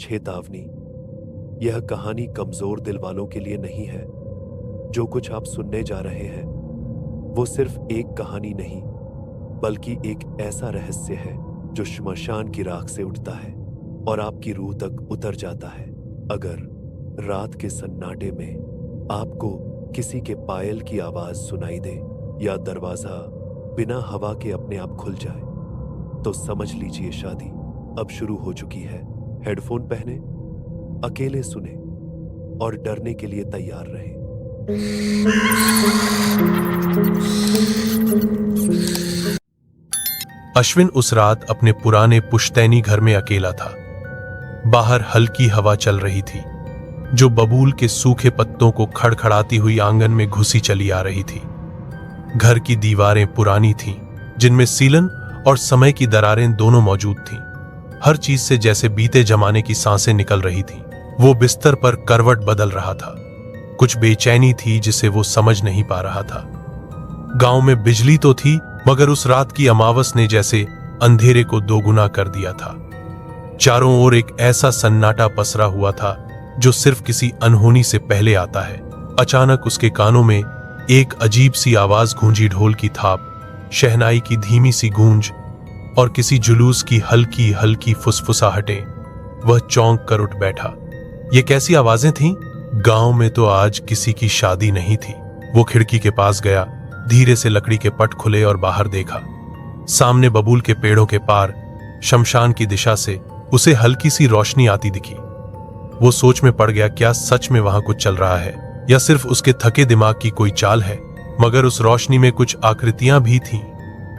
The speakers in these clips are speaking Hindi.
चेतावनी, यह कहानी कमजोर दिल वालों के लिए नहीं है। जो कुछ आप सुनने जा रहे हैं वो सिर्फ एक कहानी नहीं, बल्कि एक ऐसा रहस्य है जो श्मशान की राख से उठता है और आपकी रूह तक उतर जाता है। अगर रात के सन्नाटे में आपको किसी के पायल की आवाज सुनाई दे या दरवाजा बिना हवा के अपने आप खुल जाए, तो समझ लीजिए शादी अब शुरू हो चुकी है। हेडफोन पहने, अकेले सुने और डरने के लिए तैयार रहें। अश्विन उस रात अपने पुराने पुश्तैनी घर में अकेला था। बाहर हल्की हवा चल रही थी जो बबूल के सूखे पत्तों को खड़खड़ाती हुई आंगन में घुसी चली आ रही थी। घर की दीवारें पुरानी थीं, जिनमें सीलन और समय की दरारें दोनों मौजूद थीं। हर चीज से जैसे बीते जमाने की सांसें निकल रही थीं। वो बिस्तर पर करवट बदल रहा था। कुछ बेचैनी थी जिसे वो समझ नहीं पा रहा था। गांव में बिजली तो थी, मगर उस रात की अमावस ने जैसे अंधेरे को दोगुना कर दिया था। चारों ओर एक ऐसा सन्नाटा पसरा हुआ था जो सिर्फ किसी अनहोनी से पहले आता है। अचानक उसके कानों में एक अजीब सी आवाज गूंजी, ढोल की थाप, शहनाई की धीमी सी गूंज और किसी जुलूस की हल्की हल्की फुसफुसाहटें। वह चौंक कर उठ बैठा। ये कैसी आवाजें थीं? गांव में तो आज किसी की शादी नहीं थी। वो खिड़की के पास गया, धीरे से लकड़ी के पट खुले और बाहर देखा। सामने बबूल के पेड़ों के पार शमशान की दिशा से उसे हल्की सी रोशनी आती दिखी। वो सोच में पड़ गया, क्या सच में वहां कुछ चल रहा है या सिर्फ उसके थके दिमाग की कोई चाल है। मगर उस रोशनी में कुछ आकृतियां भी थीं।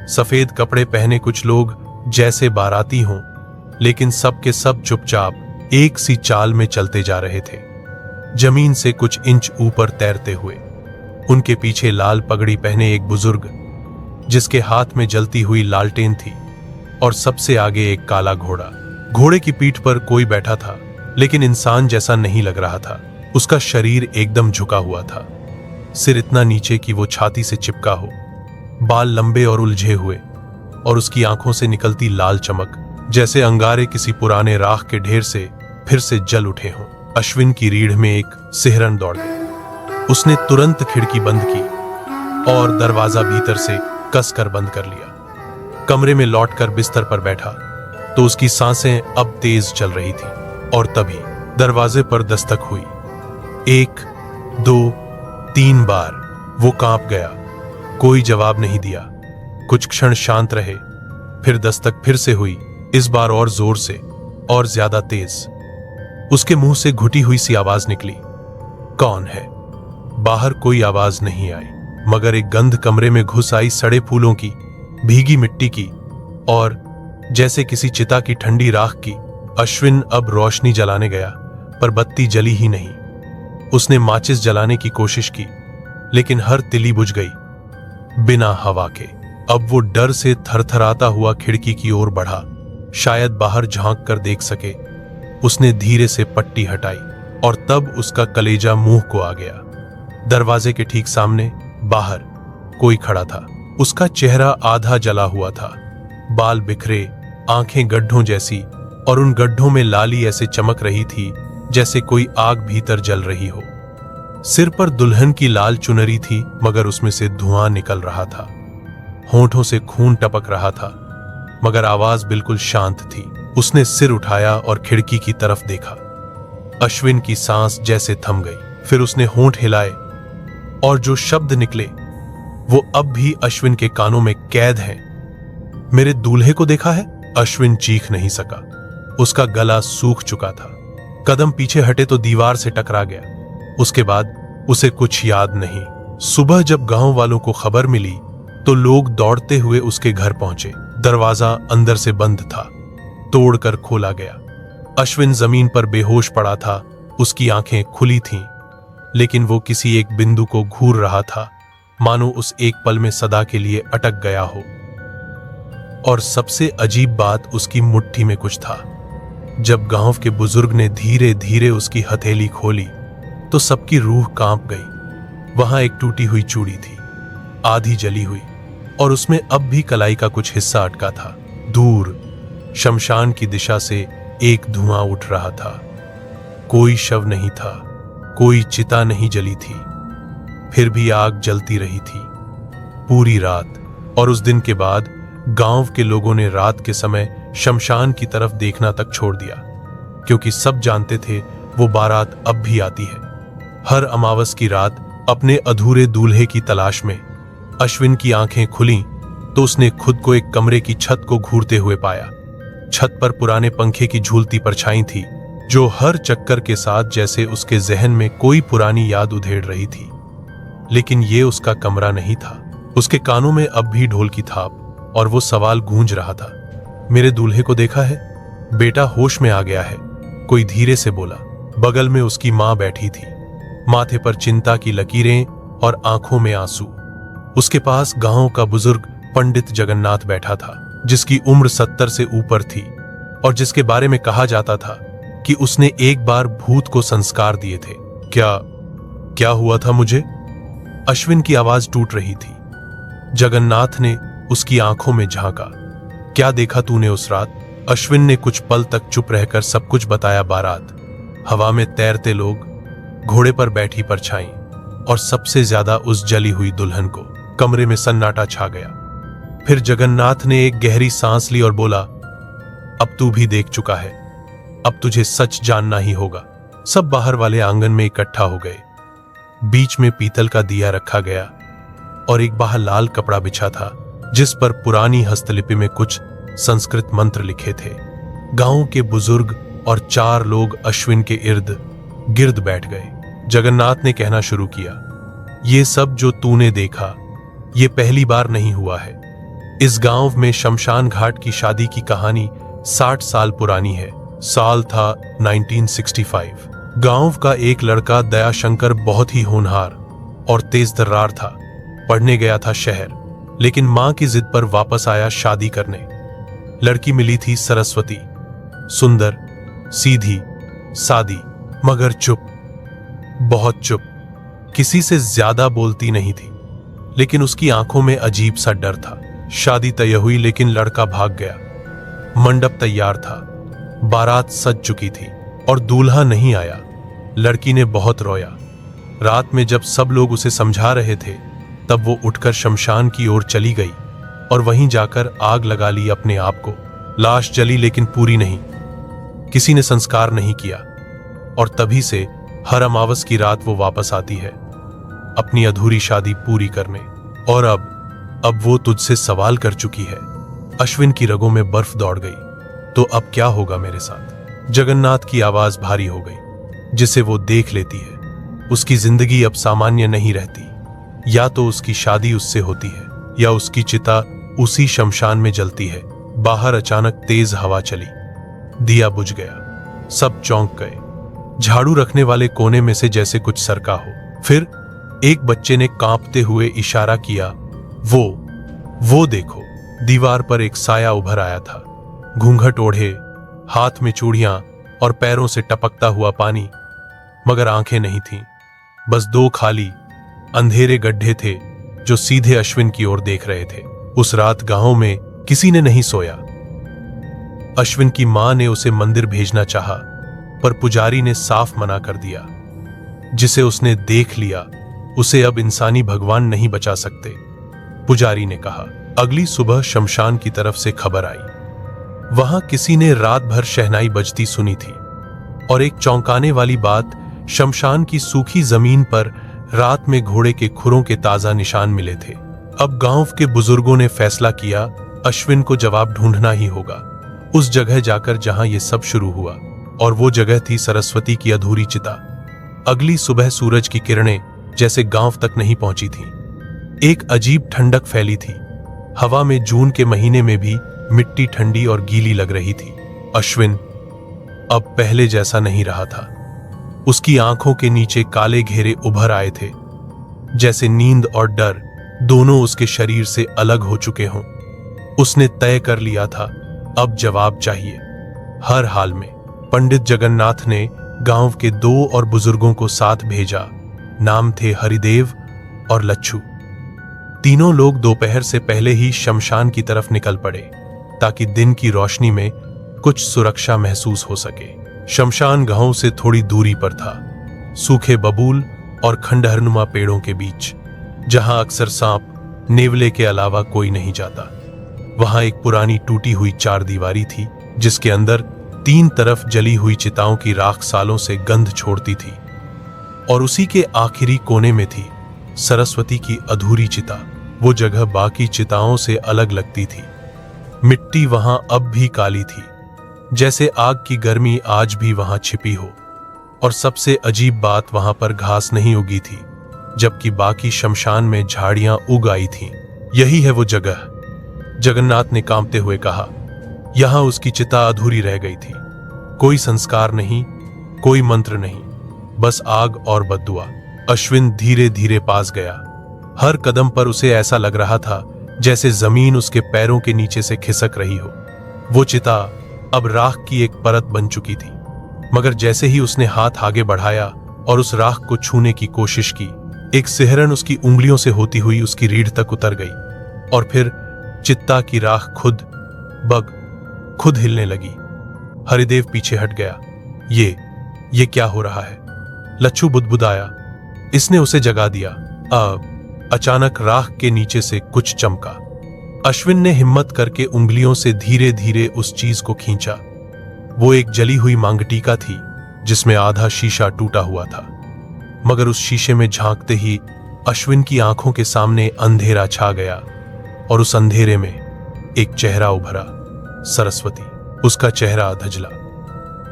सफेद कपड़े पहने कुछ लोग जैसे बाराती हों, लेकिन सब के सब चुपचाप एक सी चाल में चलते जा रहे थे, जमीन से कुछ इंच ऊपर तैरते हुए। उनके पीछे लाल पगड़ी पहने एक बुजुर्ग, जिसके हाथ में जलती हुई लालटेन थी, और सबसे आगे एक काला घोड़ा। घोड़े की पीठ पर कोई बैठा था, लेकिन इंसान जैसा नहीं लग रहा था। उसका शरीर एकदम झुका हुआ था, सिर इतना नीचे कि वो छाती से चिपका हो, बाल लंबे और उलझे हुए, और उसकी आंखों से निकलती लाल चमक जैसे अंगारे किसी पुराने राख के ढेर से फिर से जल उठे हों। अश्विन की रीढ़ में एक सिहरन दौड़ गई। उसने तुरंत खिड़की बंद की और दरवाजा भीतर से कसकर बंद कर लिया। कमरे में लौटकर बिस्तर पर बैठा तो उसकी सांसें अब तेज चल रही थी, और तभी दरवाजे पर दस्तक हुई। 1, 2, 3 बार। वो कांप गया। कोई जवाब नहीं दिया। कुछ क्षण शांत रहे, फिर दस्तक फिर से हुई, इस बार और जोर से और ज्यादा तेज। उसके मुंह से घुटी हुई सी आवाज निकली, कौन है? बाहर कोई आवाज नहीं आई, मगर एक गंध कमरे में घुस आई, सड़े फूलों की, भीगी मिट्टी की, और जैसे किसी चिता की ठंडी राख की। अश्विन अब रोशनी जलाने गया, पर बत्ती जली ही नहीं। उसने माचिस जलाने की कोशिश की, लेकिन हर तिली बुझ गई, बिना हवा के। अब वो डर से थरथराता हुआ खिड़की की ओर बढ़ा, शायद बाहर झांक कर देख सके। उसने धीरे से पट्टी हटाई, और तब उसका कलेजा मुंह को आ गया। दरवाजे के ठीक सामने बाहर कोई खड़ा था। उसका चेहरा आधा जला हुआ था, बाल बिखरे, आंखें गड्ढों जैसी, और उन गड्ढों में लाली ऐसे चमक रही थी जैसे कोई आग भीतर जल रही हो। सिर पर दुल्हन की लाल चुनरी थी, मगर उसमें से धुआं निकल रहा था। होंठों से खून टपक रहा था, मगर आवाज बिल्कुल शांत थी। उसने सिर उठाया और खिड़की की तरफ देखा। अश्विन की सांस जैसे थम गई। फिर उसने होंठ हिलाए, और जो शब्द निकले वो अब भी अश्विन के कानों में कैद हैं। मेरे दूल्हे को देखा है? अश्विन चीख नहीं सका। उसका गला सूख चुका था। कदम पीछे हटे तो दीवार से टकरा गया। उसके बाद उसे कुछ याद नहीं। सुबह जब गांव वालों को खबर मिली तो लोग दौड़ते हुए उसके घर पहुंचे। दरवाजा अंदर से बंद था, तोड़कर खोला गया। अश्विन जमीन पर बेहोश पड़ा था। उसकी आंखें खुली थीं, लेकिन वो किसी एक बिंदु को घूर रहा था, मानो उस एक पल में सदा के लिए अटक गया हो। और सबसे अजीब बात, उसकी मुट्ठी में कुछ था। जब गांव के बुजुर्ग ने धीरे धीरे उसकी हथेली खोली तो सबकी रूह कांप गई। वहां एक टूटी हुई चूड़ी थी, आधी जली हुई, और उसमें अब भी कलाई का कुछ हिस्सा अटका था। दूर शमशान की दिशा से एक धुआं उठ रहा था। कोई शव नहीं था, कोई चिता नहीं जली थी, फिर भी आग जलती रही थी पूरी रात। और उस दिन के बाद गांव के लोगों ने रात के समय शमशान की तरफ देखना तक छोड़ दिया, क्योंकि सब जानते थे वो बारात अब भी आती है। हर अमावस की रात अपने अधूरे दूल्हे की तलाश में अश्विन की आंखें खुलीं तो उसने खुद को एक कमरे की छत को घूरते हुए पाया। छत पर पुराने पंखे की झूलती परछाई थी, जो हर चक्कर के साथ जैसे उसके जहन में कोई पुरानी याद उधेड़ रही थी। लेकिन ये उसका कमरा नहीं था। उसके कानों में अब भी ढोल की थाप और वो सवाल गूंज रहा था, मेरे दूल्हे को देखा है? बेटा होश में आ गया है, कोई धीरे से बोला। बगल में उसकी मां बैठी थी, माथे पर चिंता की लकीरें और आंखों में आंसू। उसके पास गांव का बुजुर्ग पंडित जगन्नाथ बैठा था, जिसकी उम्र 70 से ऊपर थी और जिसके बारे में कहा जाता था कि उसने एक बार भूत को संस्कार दिए थे। क्या हुआ था मुझे? अश्विन की आवाज टूट रही थी। जगन्नाथ ने उसकी आंखों में झांका। क्या देखा तूने उस रात? अश्विन ने कुछ पल तक चुप रहकर सब कुछ बताया। बारात, हवा में तैरते लोग, घोड़े पर बैठी परछाई और सबसे ज्यादा उस जली हुई दुल्हन को। कमरे में सन्नाटा छा गया। फिर जगन्नाथ ने एक गहरी सांस ली और बोला, अब तू भी देख चुका है, अब तुझे सच जानना ही होगा। सब बाहर वाले आंगन में इकट्ठा हो गए। बीच में पीतल का दिया रखा गया और एक बाहर लाल कपड़ा बिछा था, जिस पर पुरानी हस्तलिपि में कुछ संस्कृत मंत्र लिखे थे। गांव के बुजुर्ग और 4 लोग अश्विन के इर्द गिर्द बैठ गए। जगन्नाथ ने कहना शुरू किया, ये सब जो तूने देखा, ये पहली बार नहीं हुआ है। इस गांव में शमशान घाट की शादी की कहानी 60 साल पुरानी है। साल था 1965। गांव का एक लड़का दयाशंकर बहुत ही होनहार और तेज तर्रार था। पढ़ने गया था शहर, लेकिन मां की जिद पर वापस आया शादी करने। लड़की मिली थी सरस्वती, सुंदर, सीधी, सादी, मगर चुप, बहुत चुप। किसी से ज्यादा बोलती नहीं थी, लेकिन उसकी आंखों में अजीब सा डर था। शादी तय हुई, लेकिन लड़का भाग गया। मंडप तैयार था, बारात सज चुकी थी और दूल्हा नहीं आया। लड़की ने बहुत रोया। रात में जब सब लोग उसे समझा रहे थे, तब वो उठकर शमशान की ओर चली गई और वहीं जाकर आग लगा ली अपने आप को। लाश जली, लेकिन पूरी नहीं। किसी ने संस्कार नहीं किया और तभी से हर अमावस की रात वो वापस आती है, अपनी अधूरी शादी पूरी करने। और अब वो तुझसे सवाल कर चुकी है। अश्विन की रगों में बर्फ दौड़ गई। तो अब क्या होगा मेरे साथ? जगन्नाथ की आवाज भारी हो गई। जिसे वो देख लेती है, उसकी जिंदगी अब सामान्य नहीं रहती। या तो उसकी शादी उससे होती है, या उसकी चिता उसी शमशान में जलती है। बाहर अचानक तेज हवा चली, दिया बुझ गया। सब चौंक गए। झाड़ू रखने वाले कोने में से जैसे कुछ सरका हो। फिर एक बच्चे ने कांपते हुए इशारा किया, वो देखो। दीवार पर एक साया उभर आया था, घूंघट ओढ़े, हाथ में चूड़ियां और पैरों से टपकता हुआ पानी, मगर आंखें नहीं थीं। बस 2 खाली अंधेरे गड्ढे थे जो सीधे अश्विन की ओर देख रहे थे। उस रात गांव में किसी ने नहीं सोया। अश्विन की मां ने उसे मंदिर भेजना चाहा, पर पुजारी ने साफ मना कर दिया। जिसे उसने देख लिया, उसे अब इंसानी भगवान नहीं बचा सकते, पुजारी ने कहा। अगली सुबह शमशान की तरफ से खबर आई। वहां किसी ने रात भर शहनाई बजती सुनी थी और एक चौंकाने वाली बात, शमशान की सूखी जमीन पर रात में घोड़े के खुरों के ताजा निशान मिले थे। अब गांव के बुजुर्गों ने फैसला किया, अश्विन को जवाब ढूंढना ही होगा, उस जगह जाकर जहां ये सब शुरू हुआ। और वो जगह थी सरस्वती की अधूरी चिता। अगली सुबह सूरज की किरणें जैसे गांव तक नहीं पहुंची थीं। एक अजीब ठंडक फैली थी। हवा में जून के महीने में भी मिट्टी ठंडी और गीली लग रही थी। अश्विन अब पहले जैसा नहीं रहा था। उसकी आंखों के नीचे काले घेरे उभर आए थे, जैसे नींद और डर दोनों उसके शरीर से अलग हो चुके हों। उसने तय कर लिया था, अब जवाब चाहिए, हर हाल में। पंडित जगन्नाथ ने गांव के 2 और बुजुर्गों को साथ भेजा। नाम थे हरिदेव और लच्छू। तीनों लोग दोपहर से पहले ही शमशान की तरफ निकल पड़े, ताकि दिन की रोशनी में कुछ सुरक्षा महसूस हो सके। शमशान गांव से थोड़ी दूरी पर था, सूखे बबूल और खंडहरनुमा पेड़ों के बीच, जहां अक्सर सांप नेवले के अलावा कोई नहीं जाता। वहां एक पुरानी टूटी हुई चारदीवारी थी, जिसके अंदर 3 तरफ जली हुई चिताओं की राख सालों से गंध छोड़ती थी, और उसी के आखिरी कोने में थी सरस्वती की अधूरी चिता। वो जगह बाकी चिताओं से अलग लगती थी। मिट्टी वहां अब भी काली थी, जैसे आग की गर्मी आज भी वहां छिपी हो। और सबसे अजीब बात, वहां पर घास नहीं उगी थी, जबकि बाकी शमशान में झाड़ियां उग आई थीं। यही है वो जगह, जगन्नाथ ने कांपते हुए कहा। यहां उसकी चिता अधूरी रह गई थी। कोई संस्कार नहीं, कोई मंत्र नहीं, बस आग और बद्दुआ। अश्विन धीरे धीरे पास गया। हर कदम पर उसे ऐसा लग रहा था जैसे जमीन उसके पैरों के नीचे से खिसक रही हो। वो चिता अब राख की एक परत बन चुकी थी, मगर जैसे ही उसने हाथ आगे बढ़ाया और उस राख को छूने की कोशिश की, एक सिहरन उसकी उंगलियों से होती हुई उसकी रीढ़ तक उतर गई, और फिर चित्ता की राख खुद हिलने लगी। हरिदेव पीछे हट गया। ये क्या हो रहा है? लच्छू बुदबुदाया। इसने उसे जगा दिया। अचानक राख के नीचे से कुछ चमका। अश्विन ने हिम्मत करके उंगलियों से धीरे धीरे उस चीज को खींचा। वो एक जली हुई मांगटीका थी, जिसमें आधा शीशा टूटा हुआ था। मगर उस शीशे में झांकते ही अश्विन की आंखों के सामने अंधेरा छा गया, और उस अंधेरे में एक चेहरा उभरा। सरस्वती। उसका चेहरा धजला,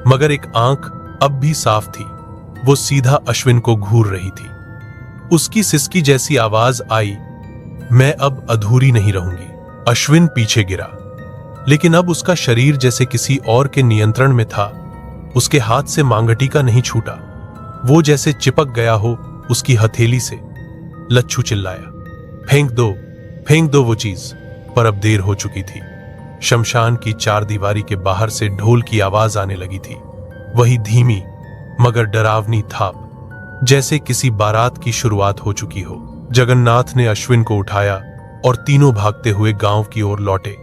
मगर एक आंख अब भी साफ थी। वो सीधा अश्विन को घूर रही थी। उसकी सिसकी जैसी आवाज आई, मैं अब अधूरी नहीं रहूंगी। अश्विन पीछे गिरा, लेकिन अब उसका शरीर जैसे किसी और के नियंत्रण में था। उसके हाथ से मांगटीका नहीं छूटा, वो जैसे चिपक गया हो उसकी हथेली से। लच्छू चिल्लाया, फेंक दो वो चीज। पर अब देर हो चुकी थी। शमशान की चारदीवारी के बाहर से ढोल की आवाज आने लगी थी, वही धीमी मगर डरावनी थाप, जैसे किसी बारात की शुरुआत हो चुकी हो। जगन्नाथ ने अश्विन को उठाया और तीनों भागते हुए गांव की ओर लौटे,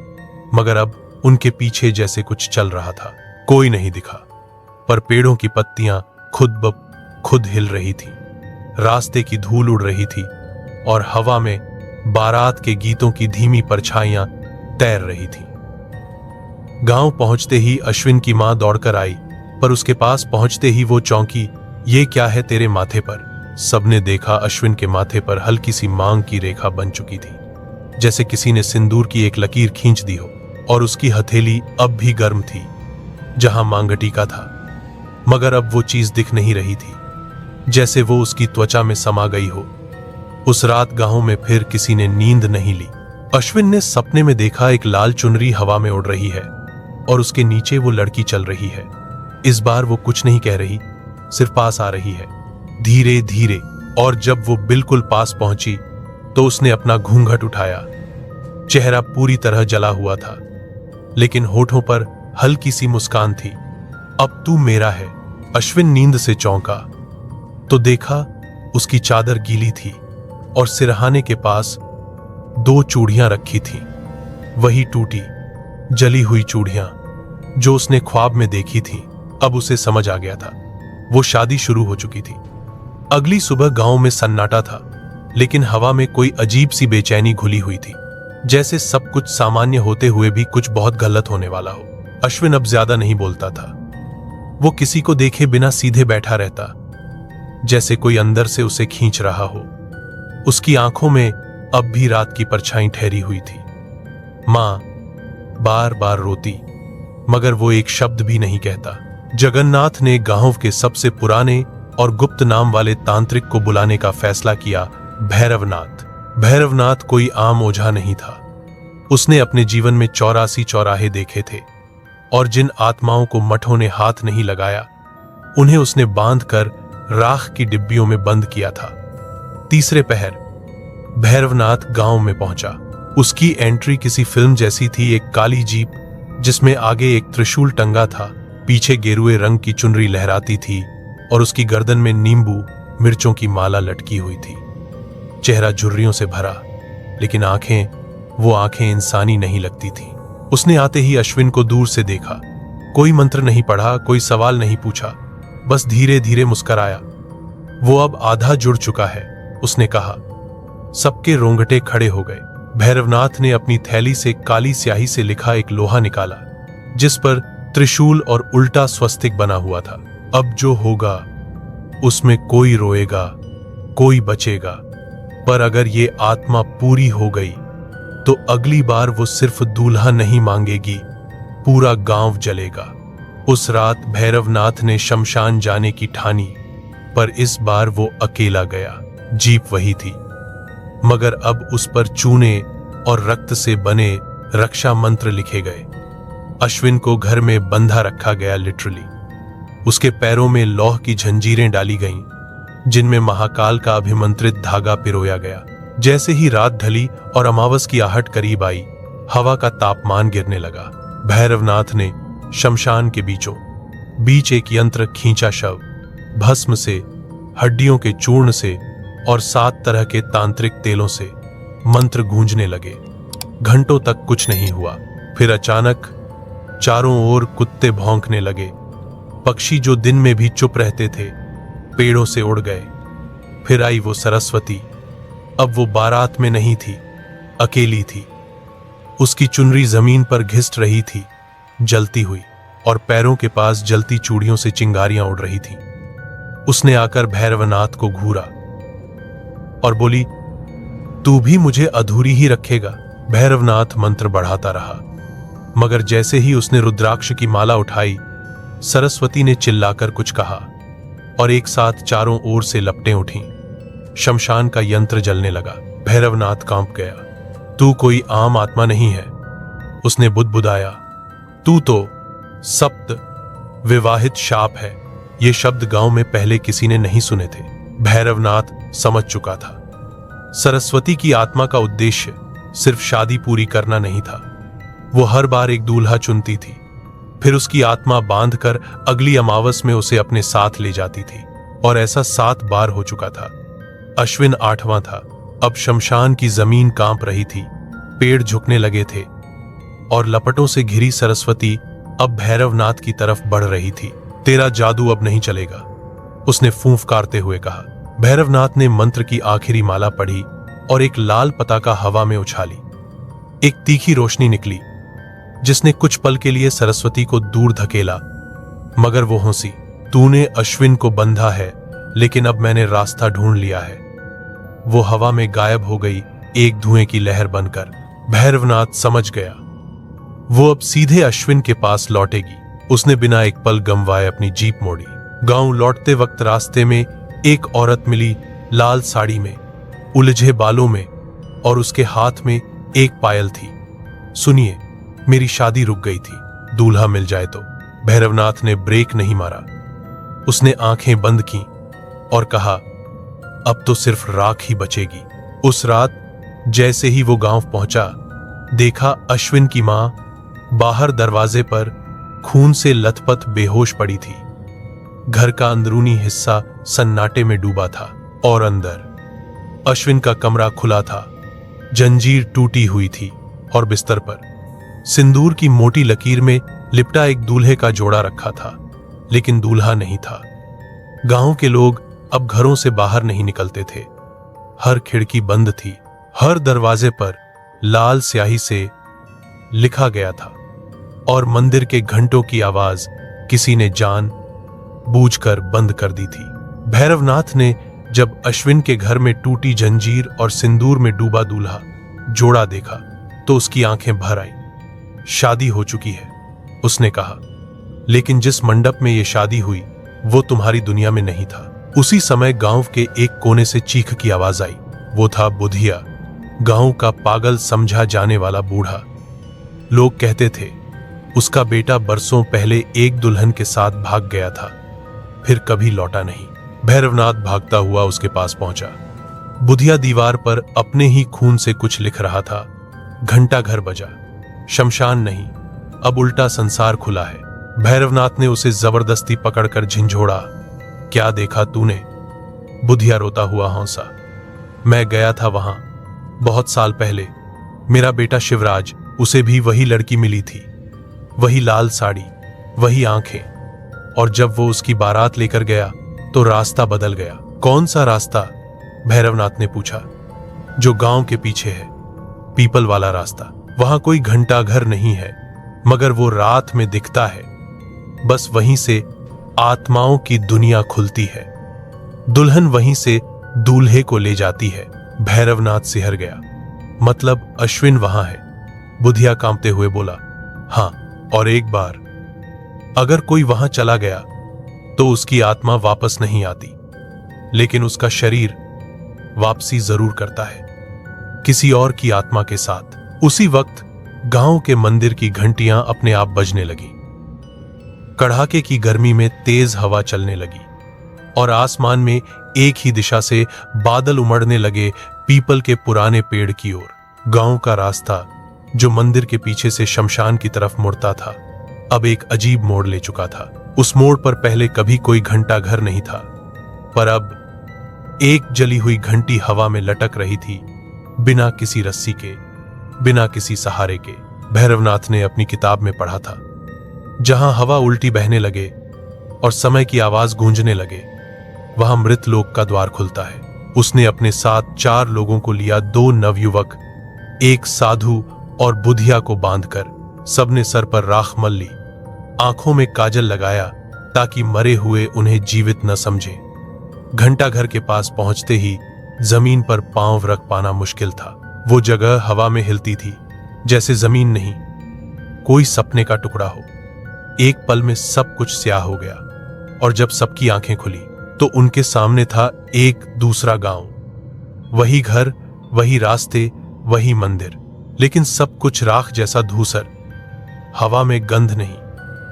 मगर अब उनके पीछे जैसे कुछ चल रहा था। कोई नहीं दिखा, पर पेड़ों की पत्तियां खुद हिल रही थी, रास्ते की धूल उड़ रही थी, और हवा में बारात के गीतों की धीमी परछाइयां तैर रही थी। गांव पहुंचते ही अश्विन की मां दौड़कर आई, पर उसके पास पहुंचते ही वो चौंकी। ये क्या है तेरे माथे पर? सबने देखा अश्विन के माथे पर हल्की सी मांग की रेखा बन चुकी थी, जैसे किसी ने सिंदूर की एक लकीर खींच दी हो, और उसकी हथेली अब भी गर्म थी जहां मांगटीका था। मगर अब वो चीज दिख नहीं रही थी, जैसे वो उसकी त्वचा में समा गई हो। उस रात गांव में फिर किसी ने नींद नहीं ली। अश्विन ने सपने में देखा एक लाल चुनरी हवा में उड़ रही है, और उसके नीचे वो लड़की चल रही है। इस बार वो कुछ नहीं कह रही, सिर्फ पास आ रही है, धीरे धीरे। और जब वो बिल्कुल पास पहुंची तो उसने अपना घूंघट उठाया। चेहरा पूरी तरह जला हुआ था, लेकिन होठों पर हल्की सी मुस्कान थी। अब तू मेरा है। अश्विन नींद से चौंका तो देखा उसकी चादर गीली थी, और सिरहाने के पास 2 चूड़ियां रखी थीं, वही टूटी जली हुई चूड़ियां जो उसने ख्वाब में देखी थी। अब उसे समझ आ गया था, वो शादी शुरू हो चुकी थी। अगली सुबह गांव में सन्नाटा था, लेकिन हवा में कोई अजीब सी बेचैनी घुली हुई थी, जैसे सब कुछ सामान्य होते हुए भी कुछ बहुत गलत होने वाला हो। अश्विन अब ज्यादा नहीं बोलता था। वो किसी को देखे बिना सीधे बैठा रहता, जैसे कोई अंदर से उसे खींच रहा हो। उसकी आंखों में अब भी रात की परछाई ठहरी हुई थी। मां बार बार रोती, मगर वो एक शब्द भी नहीं कहता। जगन्नाथ ने गांव के सबसे पुराने और गुप्त नाम वाले तांत्रिक को बुलाने का फैसला किया, भैरवनाथ। भैरवनाथ कोई आम ओझा नहीं था। उसने अपने जीवन में 84 चौराहे देखे थे, और जिन आत्माओं को मठों ने हाथ नहीं लगाया, उन्हें उसने बांधकर राख की डिब्बियों में बंद किया था। तीसरे पहर भैरवनाथ गांव में पहुंचा। उसकी एंट्री किसी फिल्म जैसी थी। एक काली जीप जिसमें आगे एक त्रिशूल टंगा था, पीछे गेरुए रंग की चुनरी लहराती थी, और उसकी गर्दन में नींबू मिर्चों की माला लटकी हुई थी। चेहरा झुर्रियों से भरा, लेकिन वो आंखें इंसानी नहीं लगती थीं। उसने आते ही अश्विन को दूर से देखा। कोई मंत्र नहीं पढ़ा, कोई सवाल नहीं पूछा, बस धीरे धीरे मुस्कराया। वो अब आधा जुड़ चुका है, उसने कहा। सबके रोंगटे खड़े हो गए। भैरवनाथ ने अपनी थैली से काली स्याही से लिखा एक लोहा निकाला, जिस पर त्रिशूल और उल्टा स्वस्तिक बना हुआ था। अब जो होगा उसमें कोई रोएगा, कोई बचेगा, पर अगर ये आत्मा पूरी हो गई तो अगली बार वो सिर्फ दूल्हा नहीं मांगेगी, पूरा गांव जलेगा। उस रात भैरवनाथ ने शमशान जाने की ठानी, पर इस बार वो अकेला गया। जीप वही थी, मगर अब उस पर चूने और रक्त से बने रक्षा मंत्र लिखे गए। अश्विन को घर में बंधा रखा गया, लिटरली। उसके पैरों में लौह की जंजीरें डाली गईं, जिनमें महाकाल का अभिमंत्रित धागा पिरोया गया। जैसे ही रात ढली और अमावस की आहट करीब आई, हवा का तापमान गिरने लगा। भैरवनाथ ने शमशान के बीचों बीच एक यंत्र खींचा। शव भस्म से, हड्डियों के चूर्ण से और 7 तरह के तांत्रिक तेलों से मंत्र गूंजने लगे। घंटों तक कुछ नहीं हुआ। फिर अचानक चारों ओर कुत्ते भौंकने लगे। पक्षी जो दिन में भी चुप रहते थे, पेड़ों से उड़ गए। फिर आई वो सरस्वती। अब वो बारात में नहीं थी, अकेली थी। उसकी चुनरी जमीन पर घिस रही थी, जलती हुई, और पैरों के पास जलती चूड़ियों से चिंगारियां उड़ रही थी। उसने आकर भैरवनाथ को घूरा और बोली, तू भी मुझे अधूरी ही रखेगा। भैरवनाथ मंत्र बढ़ाता रहा, मगर जैसे ही उसने रुद्राक्ष की माला उठाई, सरस्वती ने चिल्लाकर कुछ कहा और एक साथ चारों ओर से लपटें उठीं। शमशान का यंत्र जलने लगा। भैरवनाथ कांप गया। तू कोई आम आत्मा नहीं है, उसने बुदबुदाया। तू तो सप्त विवाहित शाप है। ये शब्द गांव में पहले किसी ने नहीं सुने थे। भैरवनाथ समझ चुका था, सरस्वती की आत्मा का उद्देश्य सिर्फ शादी पूरी करना नहीं था। वो हर बार एक दूल्हा चुनती थी, फिर उसकी आत्मा बांधकर अगली अमावस में उसे अपने साथ ले जाती थी, और ऐसा 7 बार हो चुका था। अश्विन 8वां था। अब शमशान की जमीन कांप रही थी, पेड़ झुकने लगे थे, और लपटों से घिरी सरस्वती अब भैरवनाथ की तरफ बढ़ रही थी। तेरा जादू अब नहीं चलेगा, उसने फूंफकारते हुए कहा। भैरवनाथ ने मंत्र की आखिरी माला पढ़ी और एक लाल पताका हवा में उछाली। एक तीखी रोशनी निकली, जिसने कुछ पल के लिए सरस्वती को दूर धकेला, मगर वो हंसी। तूने अश्विन को बंधा है, लेकिन अब मैंने रास्ता ढूंढ लिया है। वो हवा में गायब हो गई, एक धुएं की लहर बनकर। भैरवनाथ समझ गया, वो अब सीधे अश्विन के पास लौटेगी। उसने बिना एक पल गंवाए अपनी जीप मोड़ी। गांव लौटते वक्त रास्ते में एक औरत मिली, लाल साड़ी में, उलझे बालों में, और उसके हाथ में एक पायल थी। सुनिए, मेरी शादी रुक गई थी, दूल्हा मिल जाए तो। भैरवनाथ ने ब्रेक नहीं मारा। उसने आंखें बंद की और कहा, अब तो सिर्फ राख ही बचेगी। उस रात जैसे ही वो गांव पहुंचा, देखा अश्विन की मां बाहर दरवाजे पर खून से लथपथ बेहोश पड़ी थी। घर का अंदरूनी हिस्सा सन्नाटे में डूबा था, और अंदर अश्विन का कमरा खुला था। जंजीर टूटी हुई थी, और बिस्तर पर सिंदूर की मोटी लकीर में लिपटा एक दूल्हे का जोड़ा रखा था, लेकिन दूल्हा नहीं था। गांव के लोग अब घरों से बाहर नहीं निकलते थे। हर खिड़की बंद थी, हर दरवाजे पर लाल स्याही से लिखा गया था, और मंदिर के घंटों की आवाज किसी ने जान बूझकर बंद कर दी थी। भैरवनाथ ने जब अश्विन के घर में टूटी जंजीर और सिंदूर में डूबा दूल्हा जोड़ा देखा, तो उसकी आंखें भर आई। शादी हो चुकी है, उसने कहा, लेकिन जिस मंडप में यह शादी हुई वो तुम्हारी दुनिया में नहीं था। उसी समय गांव के एक कोने से चीख की आवाज आई। वो था बुधिया, गांव का पागल समझा जाने वाला बूढ़ा। लोग कहते थे उसका बेटा बरसों पहले एक दुल्हन के साथ भाग गया था, फिर कभी लौटा नहीं। भैरवनाथ भागता हुआ उसके पास पहुंचा। बुधिया दीवार पर अपने ही खून से कुछ लिख रहा था। घंटा घर बजा। शमशान नहीं, अब उल्टा संसार खुला है। भैरवनाथ ने उसे जबरदस्ती पकड़कर झिंझोड़ा। क्या देखा तूने? बुधिया रोता हुआ हंसा। मैं गया था वहां बहुत साल पहले। मेरा बेटा शिवराज, उसे भी वही लड़की मिली थी, वही लाल साड़ी, वही आंखें। और जब वो उसकी बारात लेकर गया तो रास्ता बदल गया। कौन सा रास्ता? भैरवनाथ ने पूछा। जो गांव के पीछे है, पीपल वाला रास्ता। वहां कोई घंटा घर नहीं है, मगर वो रात में दिखता है। बस वहीं से आत्माओं की दुनिया खुलती है। दुल्हन वहीं से दूल्हे को ले जाती है। भैरवनाथ सिहर गया। मतलब अश्विन वहां है? बुधिया कांपते हुए बोला। हां, और एक बार अगर कोई वहां चला गया तो उसकी आत्मा वापस नहीं आती, लेकिन उसका शरीर वापसी जरूर करता है, किसी और की आत्मा के साथ। उसी वक्त गांव के मंदिर की घंटियां अपने आप बजने लगी। कड़ाके की गर्मी में तेज हवा चलने लगी और आसमान में एक ही दिशा से बादल उमड़ने लगे, पीपल के पुराने पेड़ की ओर। गांव का रास्ता जो मंदिर के पीछे से शमशान की तरफ मुड़ता था, अब एक अजीब मोड़ ले चुका था। उस मोड़ पर पहले कभी कोई घंटा घर नहीं था, पर अब एक जली हुई घंटी हवा में लटक रही थी, बिना किसी रस्सी के, बिना किसी सहारे के। भैरवनाथ ने अपनी किताब में पढ़ा था, जहां हवा उल्टी बहने लगे और समय की आवाज गूंजने लगे, वहां मृत लोक का द्वार खुलता है। उसने अपने साथ 4 लोगों को लिया, 2 नवयुवक, एक साधु और बुधिया को बांधकर। सबने सर पर राख मल ली, आंखों में काजल लगाया ताकि मरे हुए उन्हें जीवित न समझे। घंटा घर के पास पहुंचते ही जमीन पर पांव रख पाना मुश्किल था। वो जगह हवा में हिलती थी, जैसे जमीन नहीं, कोई सपने का टुकड़ा हो। एक पल में सब कुछ स्याह हो गया और जब सबकी आंखें खुली तो उनके सामने था एक दूसरा गांव। वही घर, वही रास्ते, वही मंदिर, लेकिन सब कुछ राख जैसा धूसर। हवा में गंध नहीं,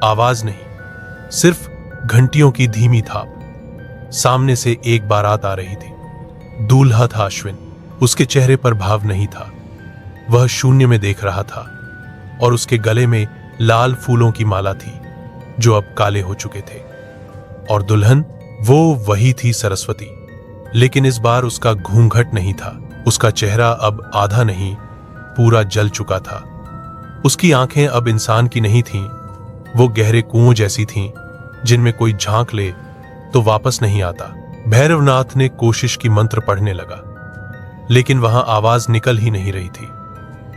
आवाज नहीं, सिर्फ घंटियों की धीमी थाप। सामने से एक बारात आ रही थी। दूल्हा था अश्विन। उसके चेहरे पर भाव नहीं था, वह शून्य में देख रहा था और उसके गले में लाल फूलों की माला थी जो अब काले हो चुके थे। और दुल्हन, वो वही थी सरस्वती, लेकिन इस बार उसका घूंघट नहीं था। उसका चेहरा अब आधा नहीं, पूरा जल चुका था। उसकी आंखें अब इंसान की नहीं थीं, वो गहरे कुओं जैसी थीं, जिनमें कोई झांक ले तो वापस नहीं आता। भैरवनाथ ने कोशिश की मंत्र पढ़ने लगा, लेकिन वहां आवाज निकल ही नहीं रही थी,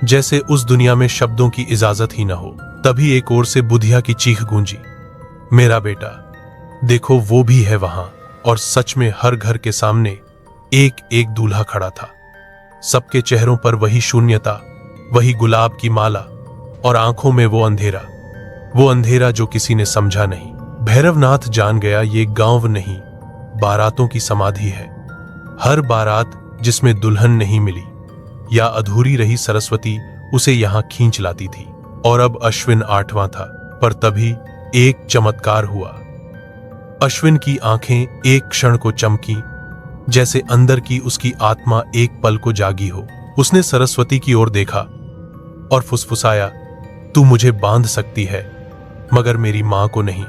जैसे उस दुनिया में शब्दों की इजाजत ही न हो। तभी एक ओर से बुधिया की चीख गूंजी, मेरा बेटा, देखो वो भी है वहां। और सच में हर घर के सामने एक एक दूल्हा खड़ा था। सबके चेहरों पर वही शून्यता, वही गुलाब की माला और आंखों में वो अंधेरा जो किसी ने समझा नहीं। भैरवनाथ जान गया, ये गांव नहीं, बारातों की समाधि है। हर बारात जिसमें दुल्हन नहीं मिली या अधूरी रही सरस्वती, उसे यहां खींच लाती थी। और अब अश्विन 8वां था। पर तभी एक चमत्कार हुआ। अश्विन की आंखें एक क्षण को चमकी, जैसे अंदर की उसकी आत्मा एक पल को जागी हो। उसने सरस्वती की ओर देखा और फुसफुसाया, तू मुझे बांध सकती है, मगर मेरी मां को नहीं।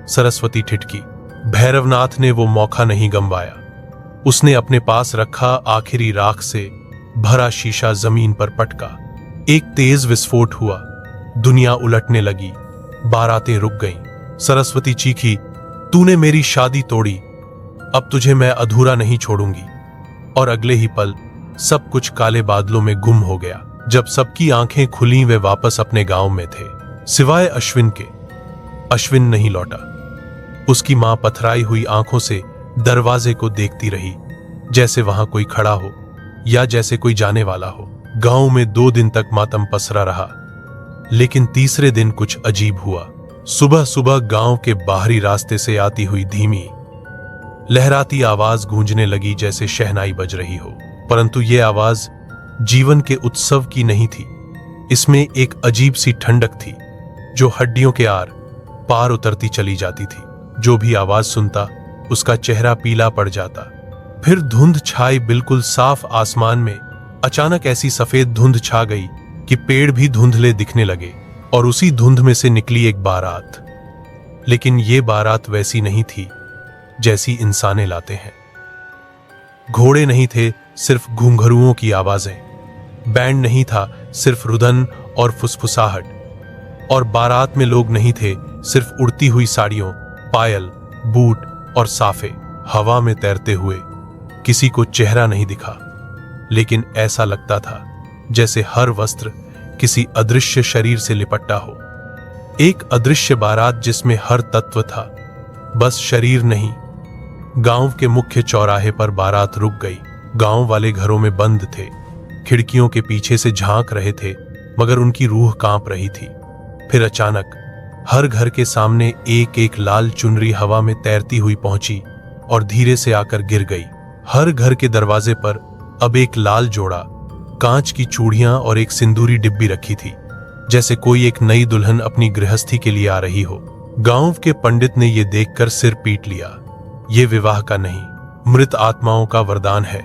सरस्वती ठिठकी। भैरवनाथ ने वो मौका नहीं गंवाया। उसने अपने पास रखा आखिरी राख से भरा शीशा जमीन पर पटका। एक तेज विस्फोट हुआ, दुनिया उलटने लगी, बारातें रुक गईं। सरस्वती चीखी, तूने मेरी शादी तोड़ी, अब तुझे मैं अधूरा नहीं छोड़ूंगी। और अगले ही पल सब कुछ काले बादलों में गुम हो गया। जब सबकी आंखें खुली, वे वापस अपने गांव में थे, सिवाय अश्विन के। अश्विन नहीं लौटा। उसकी मां पथराई हुई आंखों से दरवाजे को देखती रही, जैसे वहां कोई खड़ा हो या जैसे कोई जाने वाला हो। गांव में 2 दिन तक मातम पसरा रहा, लेकिन तीसरे दिन कुछ अजीब हुआ। सुबह सुबह गांव के बाहरी रास्ते से आती हुई धीमी लहराती आवाज गूंजने लगी, जैसे शहनाई बज रही हो। परंतु यह आवाज जीवन के उत्सव की नहीं थी। इसमें एक अजीब सी ठंडक थी जो हड्डियों के आर पार उतरती चली जाती थी। जो भी आवाज सुनता, उसका चेहरा पीला पड़ जाता। फिर धुंध छाई बिल्कुल साफ आसमान में। अचानक ऐसी सफेद धुंध छा गई कि पेड़ भी धुंधले दिखने लगे, और उसी धुंध में से निकली एक बारात। लेकिन ये बारात वैसी नहीं थी जैसी इंसाने लाते हैं। घोड़े नहीं थे, सिर्फ घुंघरुओं की आवाजें। बैंड नहीं था, सिर्फ रुदन और फुसफुसाहट। और बारात में लोग नहीं थे, सिर्फ उड़ती हुई साड़ियों, पायल, बूट और साफे हवा में तैरते हुए। किसी को चेहरा नहीं दिखा, लेकिन ऐसा लगता था जैसे हर वस्त्र किसी अदृश्य शरीर से लिपटा हो। एक अदृश्य बारात जिसमें हर तत्व था, बस शरीर नहीं। गांव के मुख्य चौराहे पर बारात रुक गई। गांव वाले घरों में बंद थे, खिड़कियों के पीछे से झांक रहे थे, मगर उनकी रूह कांप रही थी। फिर अचानक हर घर के सामने एक एक लाल चुनरी हवा में तैरती हुई पहुंची और धीरे से आकर गिर गई। हर घर के दरवाजे पर अब एक लाल जोड़ा, कांच की चूड़ियां और एक सिंदूरी डिब्बी रखी थी, जैसे कोई एक नई दुल्हन अपनी गृहस्थी के लिए आ रही हो। गांव के पंडित ने यह देखकर सिर पीट लिया। ये विवाह का नहीं, मृत आत्माओं का वरदान है।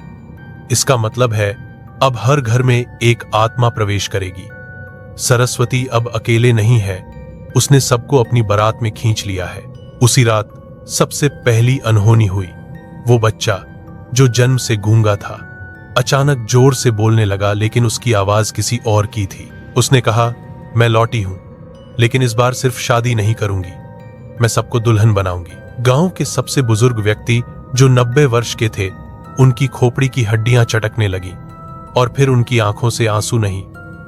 इसका मतलब है अब हर घर में एक आत्मा प्रवेश करेगी। सरस्वती अब अकेले नहीं है, उसने सबको अपनी बारात में खींच लिया है। उसी रात सबसे पहली अनहोनी हुई। वो बच्चा जो जन्म से गूंगा था, अचानक जोर से बोलने लगा, लेकिन उसकी आवाज किसी और की थी। उसने कहा, मैं लौटी हूं, लेकिन इस बार सिर्फ शादी नहीं करूंगी, मैं सबको दुल्हन बनाऊंगी। गांव के सबसे बुजुर्ग व्यक्ति जो 90 वर्ष के थे, उनकी खोपड़ी की हड्डियां चटकने लगी और फिर उनकी आंखों से आंसू नहीं,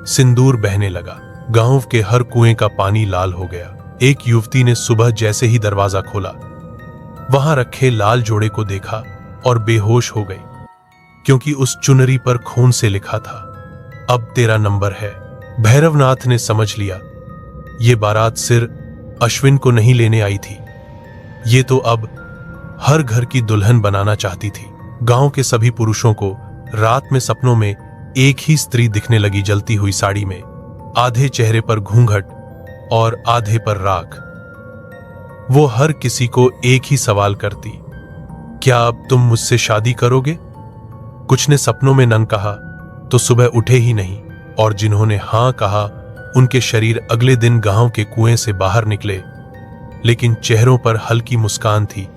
सिंदूर बहने लगा। गांव के हर कुएं का पानी लाल हो गया। एक युवती ने सुबह जैसे ही दरवाजा खोला, वहां रखे लाल जोड़े को देखा और बेहोश हो गई, क्योंकि उस चुनरी पर खून से लिखा था, अब तेरा नंबर है। भैरवनाथ ने समझ लिया, ये बारात सिर्फ अश्विन को नहीं लेने आई थी, ये तो अब हर घर की दुल्हन बनाना चाहती थी। गांव के सभी पुरुषों को रात में सपनों में एक ही स्त्री दिखने लगी, जलती हुई साड़ी में, आधे चेहरे पर घूंघट और आधे पर राख। वो हर किसी को एक ही सवाल करती, क्या अब तुम मुझसे शादी करोगे? कुछ ने सपनों में नंग कहा तो सुबह उठे ही नहीं, और जिन्होंने हां कहा उनके शरीर अगले दिन गांव के कुएं से बाहर निकले, लेकिन चेहरों पर हल्की मुस्कान थी,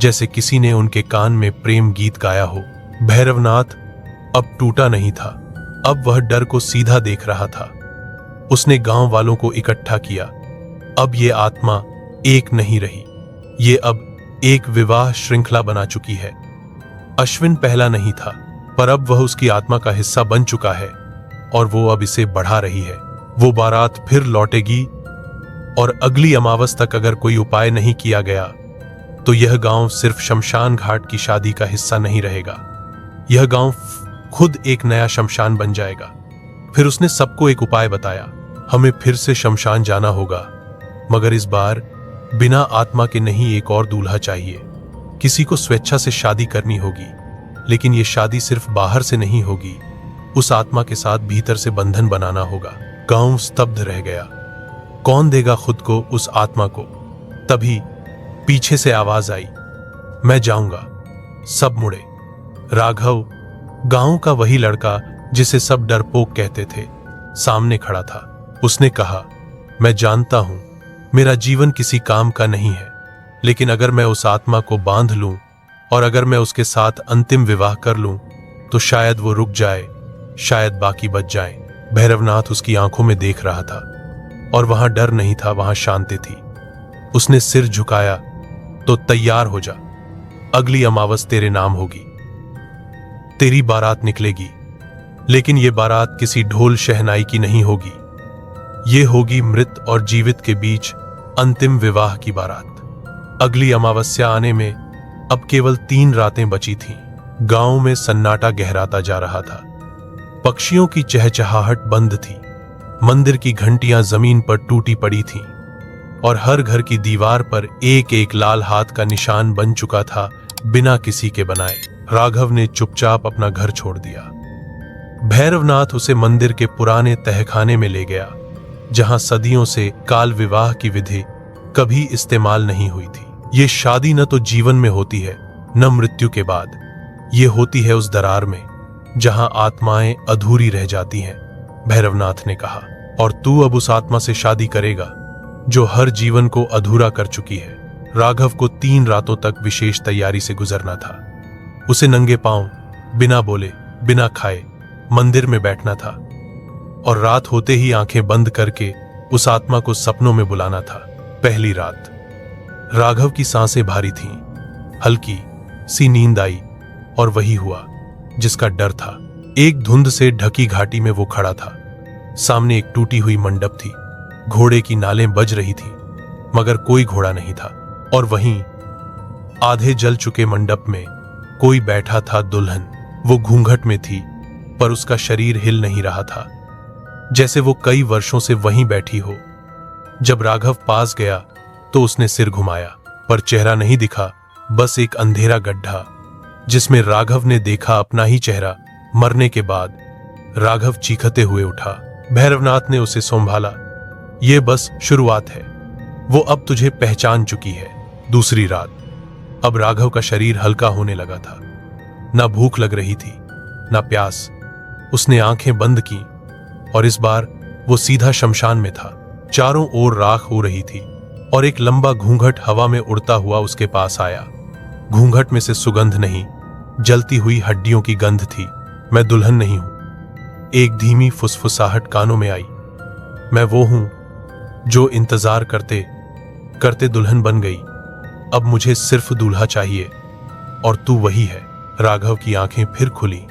जैसे किसी ने उनके कान में प्रेम गीत गाया हो। भैरवनाथ अब टूटा नहीं था, अब वह डर को सीधा देख रहा था। उसने गांव वालों को इकट्ठा किया। अब ये आत्मा एक नहीं रही, ये अब एक विवाह श्रृंखला बना चुकी है। अश्विन पहला नहीं था, पर अब वह उसकी आत्मा का हिस्सा बन चुका है और वो अब इसे बढ़ा रही है। वो बारात फिर लौटेगी और अगली अमावस तक अगर कोई उपाय नहीं किया गया तो यह गांव सिर्फ शमशान घाट की शादी का हिस्सा नहीं रहेगा, यह गांव खुद एक नया शमशान बन जाएगा। फिर उसने सबको एक उपाय बताया, हमें फिर से शमशान जाना होगा, मगर इस बार बिना आत्मा के नहीं, एक और दूल्हा चाहिए। किसी को स्वेच्छा से शादी करनी होगी, लेकिन यह शादी सिर्फ बाहर से नहीं होगी, उस आत्मा के साथ भीतर से बंधन बनाना होगा। गांव स्तब्ध रह गया, कौन देगा खुद को उस आत्मा को? तभी पीछे से आवाज आई, मैं जाऊंगा। सब मुड़े। राघव, गांव का वही लड़का जिसे सब डरपोक कहते थे, सामने खड़ा था। उसने कहा, मैं जानता हूं मेरा जीवन किसी काम का नहीं है, लेकिन अगर मैं उस आत्मा को बांध लूं और अगर मैं उसके साथ अंतिम विवाह कर लूं तो शायद वो रुक जाए, शायद बाकी बच जाए। भैरवनाथ उसकी आंखों में देख रहा था और वहां डर नहीं था, वहां शांति थी। उसने सिर झुकाया, तो तैयार हो जा, अगली अमावस तेरे नाम होगी, तेरी बारात निकलेगी, लेकिन ये बारात किसी ढोल शहनाई की नहीं होगी, ये होगी मृत और जीवित के बीच अंतिम विवाह की बारात। अगली अमावस्या आने में अब केवल 3 रातें बची थीं। गांव में सन्नाटा गहराता जा रहा था, पक्षियों की चहचहाहट बंद थी, मंदिर की घंटियां जमीन पर टूटी पड़ी थीं और हर घर की दीवार पर एक एक लाल हाथ का निशान बन चुका था, बिना किसी के बनाए। राघव ने चुपचाप अपना घर छोड़ दिया। भैरवनाथ उसे मंदिर के पुराने तहखाने में ले गया, जहां सदियों से काल विवाह की विधि कभी इस्तेमाल नहीं हुई थी। ये शादी न तो जीवन में होती है, न मृत्यु के बाद, ये होती है उस दरार में जहां आत्माएं अधूरी रह जाती हैं। भैरवनाथ ने कहा, और तू अब उस आत्मा से शादी करेगा जो हर जीवन को अधूरा कर चुकी है। राघव को 3 रातों तक विशेष तैयारी से गुजरना था। उसे नंगे पांव, बिना बोले, बिना खाए मंदिर में बैठना था और रात होते ही आंखें बंद करके उस आत्मा को सपनों में बुलाना था। पहली रात। राघव की सांसें भारी थीं, हल्की सी नींद आई और वही हुआ जिसका डर था। एक धुंध से ढकी घाटी में वो खड़ा था। सामने एक टूटी हुई मंडप थी, घोड़े की नालें बज रही थी मगर कोई घोड़ा नहीं था। और वहीं आधे जल चुके मंडप में कोई बैठा था, दुल्हन। वो घूंघट में थी पर उसका शरीर हिल नहीं रहा था, जैसे वो कई वर्षों से वहीं बैठी हो। जब राघव पास गया तो उसने सिर घुमाया पर चेहरा नहीं दिखा, बस एक अंधेरा गड्ढा जिसमें राघव ने देखा अपना ही चेहरा। मरने के बाद राघव चीखते हुए उठा। भैरवनाथ ने उसे संभाला। ये बस शुरुआत है, वो अब तुझे पहचान चुकी है। दूसरी रात। अब राघव का शरीर हल्का होने लगा था, ना भूख लग रही थी ना प्यास। उसने आंखें बंद की और इस बार वो सीधा शमशान में था। चारों ओर राख हो रही थी और एक लंबा घूंघट हवा में उड़ता हुआ उसके पास आया। घूंघट में से सुगंध नहीं, जलती हुई हड्डियों की गंध थी। मैं दुल्हन नहीं हूं। एक धीमी फुसफुसाहट कानों में आई। मैं वो हूं जो इंतजार करते करते दुल्हन बन गई। अब मुझे सिर्फ दूल्हा चाहिए और तू वही है। राघव की आंखें फिर खुली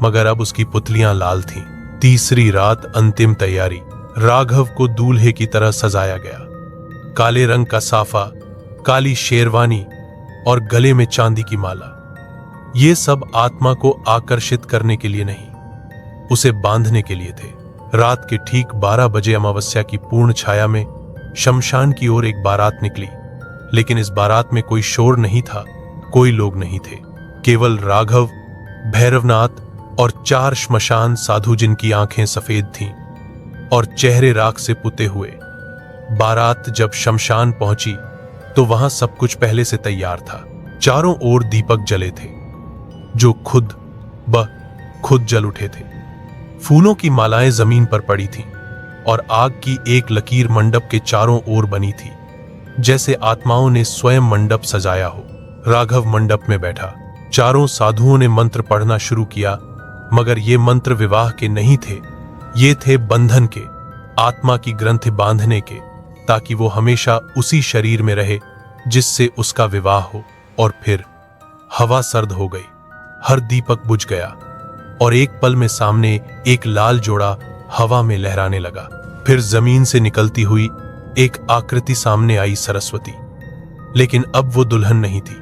मगर अब उसकी पुतलियां लाल थीं। तीसरी रात, अंतिम तैयारी। राघव को दूल्हे की तरह सजाया गया। काले रंग का साफा, काली शेरवानी और गले में चांदी की माला। ये सब आत्मा को आकर्षित करने के लिए नहीं, उसे बांधने के लिए थे। रात के ठीक 12 बजे अमावस्या की पूर्ण छाया में शमशान की ओर एक बारात निकली। लेकिन इस बारात में कोई शोर नहीं था, कोई लोग नहीं थे। केवल राघव, भैरवनाथ और 4 श्मशान साधु जिनकी आंखें सफेद थीं और चेहरे राख से पुते हुए। बारात जब शमशान पहुंची तो वहां सब कुछ पहले से तैयार था। चारों ओर दीपक जले थे जो खुद जल उठे थे। फूलों की मालाएं जमीन पर पड़ी थीं और आग की एक लकीर मंडप के चारों ओर बनी थी, जैसे आत्माओं ने स्वयं मंडप सजाया हो। राघव मंडप में बैठा। चारों साधुओं ने मंत्र पढ़ना शुरू किया मगर ये मंत्र विवाह के नहीं थे, ये थे बंधन के, आत्मा की ग्रंथि बांधने के, ताकि वो हमेशा उसी शरीर में रहे जिससे उसका विवाह हो। और फिर हवा सर्द हो गई, हर दीपक बुझ गया और एक पल में सामने एक लाल जोड़ा हवा में लहराने लगा। फिर जमीन से निकलती हुई एक आकृति सामने आई, सरस्वती। लेकिन अब वो दुल्हन नहीं थी,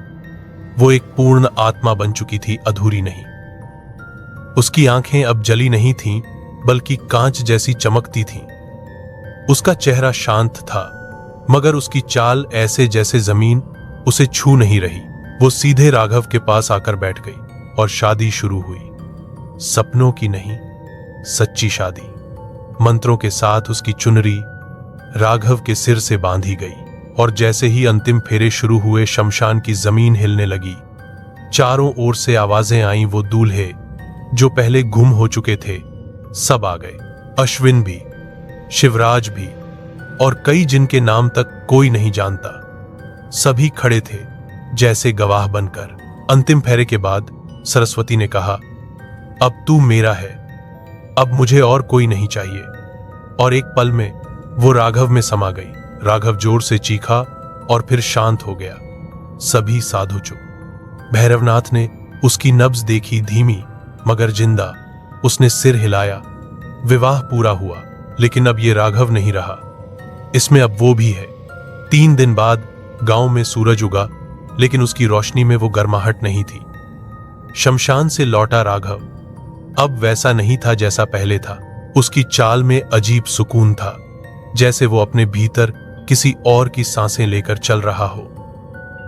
वो एक पूर्ण आत्मा बन चुकी थी, अधूरी नहीं। उसकी आंखें अब जली नहीं थीं, बल्कि कांच जैसी चमकती थीं। उसका चेहरा शांत था मगर उसकी चाल ऐसे जैसे जमीन उसे छू नहीं रही। वो सीधे राघव के पास आकर बैठ गई और शादी शुरू हुई। सपनों की नहीं, सच्ची शादी। मंत्रों के साथ उसकी चुनरी राघव के सिर से बांधी गई और जैसे ही अंतिम फेरे शुरू हुए, शमशान की जमीन हिलने लगी। चारों ओर से आवाजें आईं। वो दूल्हे जो पहले गुम हो चुके थे सब आ गए, अश्विन भी, शिवराज भी और कई जिनके नाम तक कोई नहीं जानता। सभी खड़े थे जैसे गवाह बनकर। अंतिम फेरे के बाद सरस्वती ने कहा, अब तू मेरा है, अब मुझे और कोई नहीं चाहिए। और एक पल में वो राघव में समा गई। राघव जोर से चीखा और फिर शांत हो गया। सभी साधु चुप। भैरवनाथ ने उसकी नब्ज देखी, धीमी मगर जिंदा। उसने सिर हिलाया। विवाह पूरा हुआ, लेकिन अब ये राघव नहीं रहा, इसमें अब वो भी है। 3 दिन बाद गांव में सूरज उगा, लेकिन उसकी रोशनी में वो गर्माहट नहीं थी। शमशान से लौटा राघव अब वैसा नहीं था जैसा पहले था। उसकी चाल में अजीब सुकून था, जैसे वो अपने भीतर किसी और की सांसें लेकर चल रहा हो।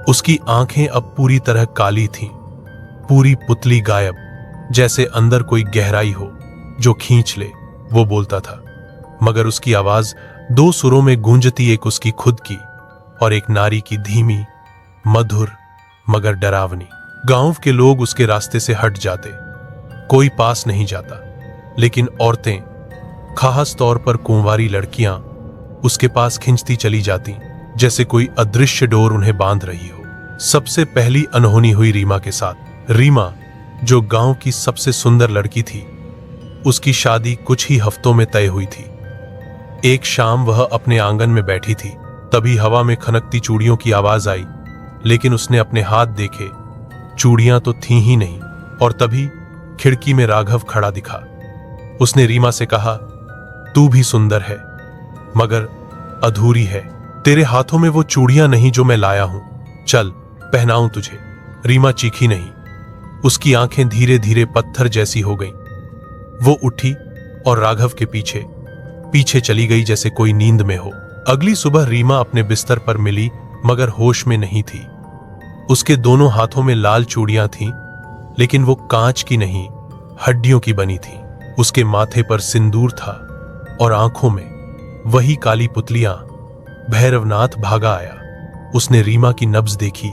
उसकी आंखें अब पूरी तरह काली थीं, पूरी पुतली गायब, जैसे अंदर कोई गहराई हो जो खींच ले। वो बोलता था मगर उसकी आवाज 2 सुरों में गूंजती, एक उसकी खुद की और एक नारी की, धीमी, मधुर मगर डरावनी। गांव के लोग उसके रास्ते से हट जाते, कोई पास नहीं जाता, लेकिन औरतें, खास तौर पर कुंवारी लड़कियां, उसके पास खिंचती चली जाती, जैसे कोई अदृश्य डोर उन्हें बांध रही हो। सबसे पहली अनहोनी हुई रीमा के साथ। रीमा, जो गांव की सबसे सुंदर लड़की थी, उसकी शादी कुछ ही हफ्तों में तय हुई थी। एक शाम वह अपने आंगन में बैठी थी, तभी हवा में खनकती चूड़ियों की आवाज आई, लेकिन उसने अपने हाथ देखे, चूड़ियां तो थीं ही नहीं। और तभी खिड़की में राघव खड़ा दिखा। उसने रीमा से कहा, तू भी सुंदर है, मगर अधूरी है। तेरे हाथों में वो चूड़ियां नहीं जो मैं लाया हूं, चल पहनाऊं तुझे। रीमा चीखी नहीं, उसकी आंखें धीरे धीरे पत्थर जैसी हो गईं। वो उठी और राघव के पीछे पीछे चली गई जैसे कोई नींद में हो। अगली सुबह रीमा अपने बिस्तर पर मिली, मगर होश में नहीं थी। उसके दोनों हाथों में लाल चूड़ियां थीं, लेकिन वो कांच की नहीं, हड्डियों की बनी थी। उसके माथे पर सिंदूर था और आंखों में वही काली पुतलियां। भैरवनाथ भागा आया। उसने रीमा की नब्ज देखी,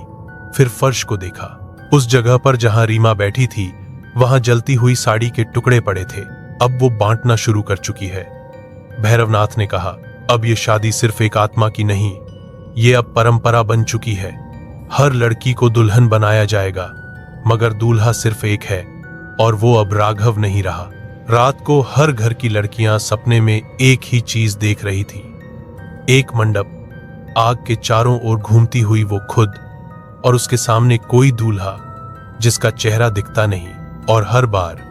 फिर फर्श को देखा। उस जगह पर जहां रीमा बैठी थी, वहां जलती हुई साड़ी के टुकड़े पड़े थे। अब वो बांटना शुरू कर चुकी है। भैरवनाथ ने कहा, अब ये शादी सिर्फ एक आत्मा की नहीं, ये अब परंपरा बन चुकी है। हर लड़की को दुल्हन बनाया जाएगा, मगर दूल्हा सिर्फ एक है, और वो अब राघव नहीं रहा। रात को हर घर की लड़कियां सपने में एक ही चीज देख रही थी, एक मंडप, आग के चारों ओर घूमती हुई वो खुद, और उसके सामने कोई दूल्हा जिसका चेहरा दिखता नहीं। और हर बार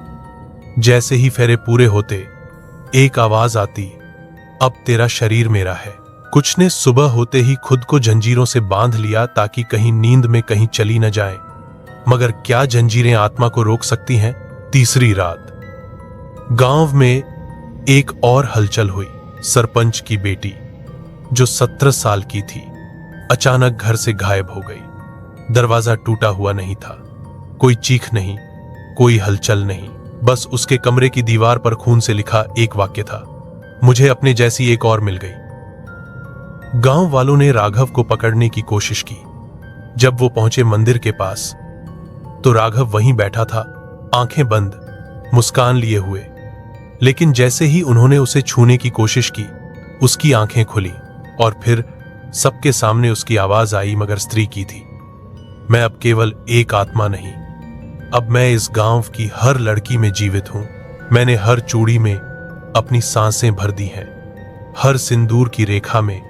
जैसे ही फेरे पूरे होते, एक आवाज आती, अब तेरा शरीर मेरा है। कुछ ने सुबह होते ही खुद को जंजीरों से बांध लिया ताकि कहीं नींद में कहीं चली न जाए, मगर क्या जंजीरें आत्मा को रोक सकती हैं? तीसरी रात गांव में एक और हलचल हुई। सरपंच की बेटी, जो 17 साल की थी, अचानक घर से गायब हो गई। दरवाजा टूटा हुआ नहीं था, कोई चीख नहीं, कोई हलचल नहीं, बस उसके कमरे की दीवार पर खून से लिखा एक वाक्य था, मुझे अपने जैसी एक और मिल गई। गांव वालों ने राघव को पकड़ने की कोशिश की। जब वो पहुंचे मंदिर के पास, तो राघव वहीं बैठा था, आंखें बंद, मुस्कान लिए हुए। लेकिन जैसे ही उन्होंने उसे छूने की कोशिश की, उसकी आंखें खुली और फिर सबके सामने उसकी आवाज आई, मगर स्त्री की थी। मैं अब केवल एक आत्मा नहीं, अब मैं इस गांव की हर लड़की में जीवित हूं। मैंने हर चूड़ी में अपनी सांसें भर दी हैं, हर सिंदूर की रेखा में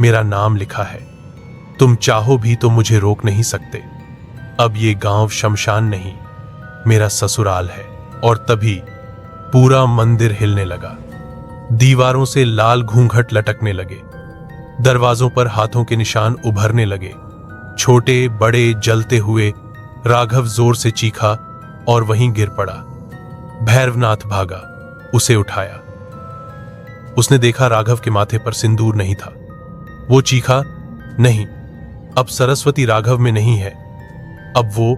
मेरा नाम लिखा है। तुम चाहो भी तो मुझे रोक नहीं सकते। अब ये गांव शमशान नहीं, मेरा ससुराल है। और तभी पूरा मंदिर हिलने लगा। दीवारों से लाल घूंघट लटकने लगे, दरवाजों पर हाथों के निशान उभरने लगे, छोटे बड़े जलते हुए। राघव जोर से चीखा और वहीं गिर पड़ा। भैरवनाथ भागा, उसे उठाया। उसने देखा राघव के माथे पर सिंदूर नहीं था। वो चीखा, नहीं, अब सरस्वती राघव में नहीं है, अब वो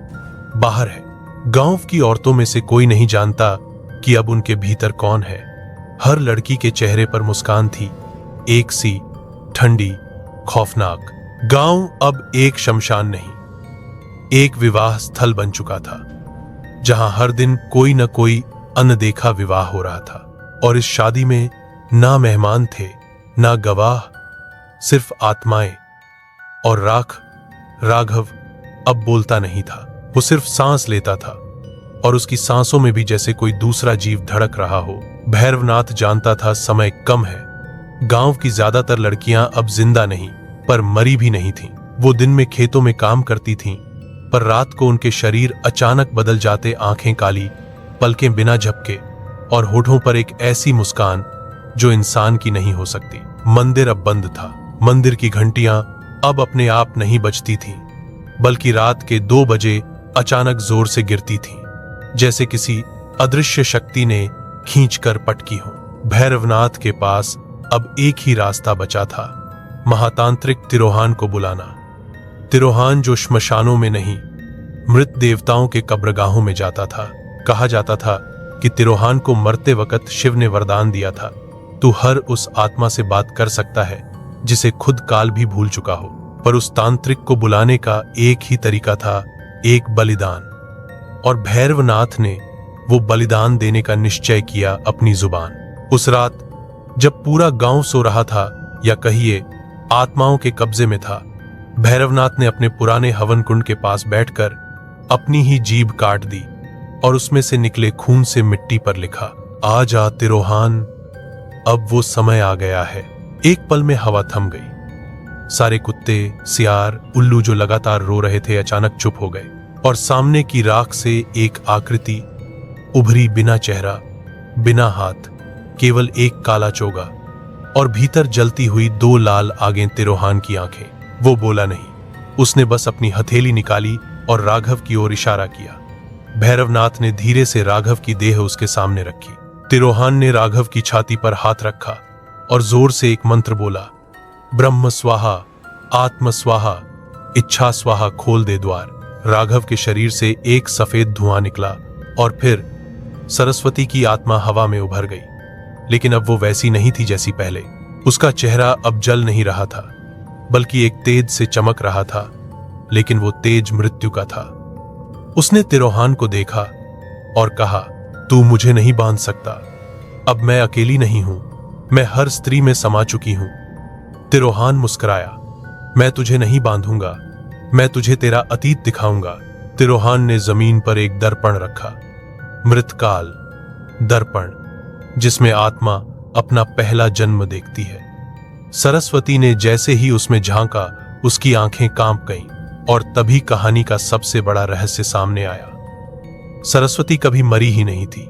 बाहर है। गांव की औरतों में से कोई नहीं जानता कि अब उनके भीतर कौन है। हर लड़की के चेहरे पर मुस्कान थी, एक सी ठंडी, खौफनाक। गांव अब एक शमशान नहीं, एक विवाह स्थल बन चुका था, जहां हर दिन कोई न कोई अनदेखा विवाह हो रहा था। और इस शादी में ना मेहमान थे, ना गवाह, सिर्फ आत्माएं। और राघव अब बोलता नहीं था, वो सिर्फ सांस लेता था, और उसकी सांसों में भी जैसे कोई दूसरा जीव धड़क रहा हो। भैरवनाथ जानता था समय कम है। गांव की ज्यादातर लड़कियां अब जिंदा नहीं, पर मरी भी नहीं थीं। वो दिन में खेतों में काम करती थीं, पर रात को उनके शरीर अचानक बदल जाते, आंखें काली, पलकें बिना झपके, और होठों पर एक ऐसी मुस्कान जो इंसान की नहीं हो सकती। मंदिर अब बंद था। मंदिर की घंटियां अब अपने आप नहीं बजती थीं, बल्कि रात के 2 बजे अचानक जोर से गिरती थीं, जैसे किसी अदृश्य शक्ति ने खींचकर पटकी हो। भैरवनाथ के पास अब एक ही रास्ता बचा था, महातांत्रिक तिरोहान को बुलाना। तिरोहान जो श्मशानों में नहीं, मृत देवताओं के कब्रगाहों में जाता था। कहा जाता था कि तिरोहान को मरते वक्त शिव ने वरदान दिया था, तू हर उस आत्मा से बात कर सकता है जिसे खुद काल भी भूल चुका हो। पर उस तांत्रिक को बुलाने का एक ही तरीका था, एक बलिदान। और भैरवनाथ ने वो बलिदान देने का निश्चय किया अपनी जुबान। उस रात जब पूरा गांव सो रहा था, या कहिए आत्माओं के कब्जे में था, भैरवनाथ ने अपने पुराने हवन कुंड के पास बैठकर अपनी ही जीभ काट दी और उसमें से निकले खून से मिट्टी पर लिखा, आ जा तिरोहान, अब वो समय आ गया है। एक पल में हवा थम गई। सारे कुत्ते, सियार, उल्लू जो लगातार रो रहे थे अचानक चुप हो गए और सामने की राख से एक आकृति उभरी, बिना चेहरा, बिना हाथ, केवल एक काला चोगा और भीतर जलती हुई 2 लाल आगें तिरोहान की आंखें। वो बोला नहीं, उसने बस अपनी हथेली निकाली और राघव की ओर इशारा किया। भैरवनाथ ने धीरे से राघव की देह उसके सामने रखी। तिरोहान ने राघव की छाती पर हाथ रखा और जोर से एक मंत्र बोला, ब्रह्म स्वाहा, आत्म स्वाहा, इच्छा स्वाहा, खोल दे द्वार। राघव के शरीर से एक सफेद धुआं निकला और फिर सरस्वती की आत्मा हवा में उभर गई। लेकिन अब वो वैसी नहीं थी जैसी पहले। उसका चेहरा अब जल नहीं रहा था, बल्कि एक तेज से चमक रहा था, लेकिन वो तेज मृत्यु का था। उसने तिरोहान को देखा और कहा, तू मुझे नहीं बांध सकता। अब मैं अकेली नहीं हूं, मैं हर स्त्री में समा चुकी हूं। तिरोहान मुस्कुराया, मैं तुझे नहीं बांधूंगा, मैं तुझे तेरा अतीत दिखाऊंगा। तिरोहान ने जमीन पर एक दर्पण रखा, मृतकाल दर्पण, जिसमें आत्मा अपना पहला जन्म देखती है। सरस्वती ने जैसे ही उसमें झांका, उसकी आंखें कांप गईं और तभी कहानी का सबसे बड़ा रहस्य सामने आया। सरस्वती कभी मरी ही नहीं थी,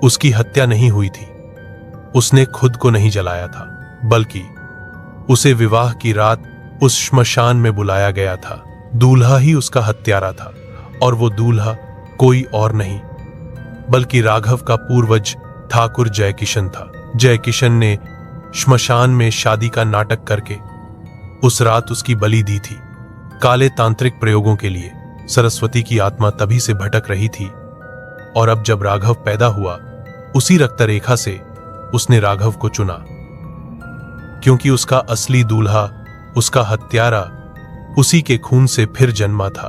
उसकी हत्या नहीं हुई थी, उसने खुद को नहीं जलाया था, बल्कि उसे विवाह की रात उस श्मशान में बुलाया गया था। दूल्हा ही उसका हत्यारा था और वो दूल्हा कोई और नहीं बल्कि राघव का पूर्वज ठाकुर जयकिशन था। जयकिशन ने श्मशान में शादी का नाटक करके उस रात उसकी बलि दी थी, काले तांत्रिक प्रयोगों के लिए। सरस्वती की आत्मा तभी से भटक रही थी और अब जब राघव पैदा हुआ, उसी रक्तरेखा से उसने राघव को चुना, क्योंकि उसका असली दूल्हा, उसका हत्यारा, उसी के खून से फिर जन्मा था।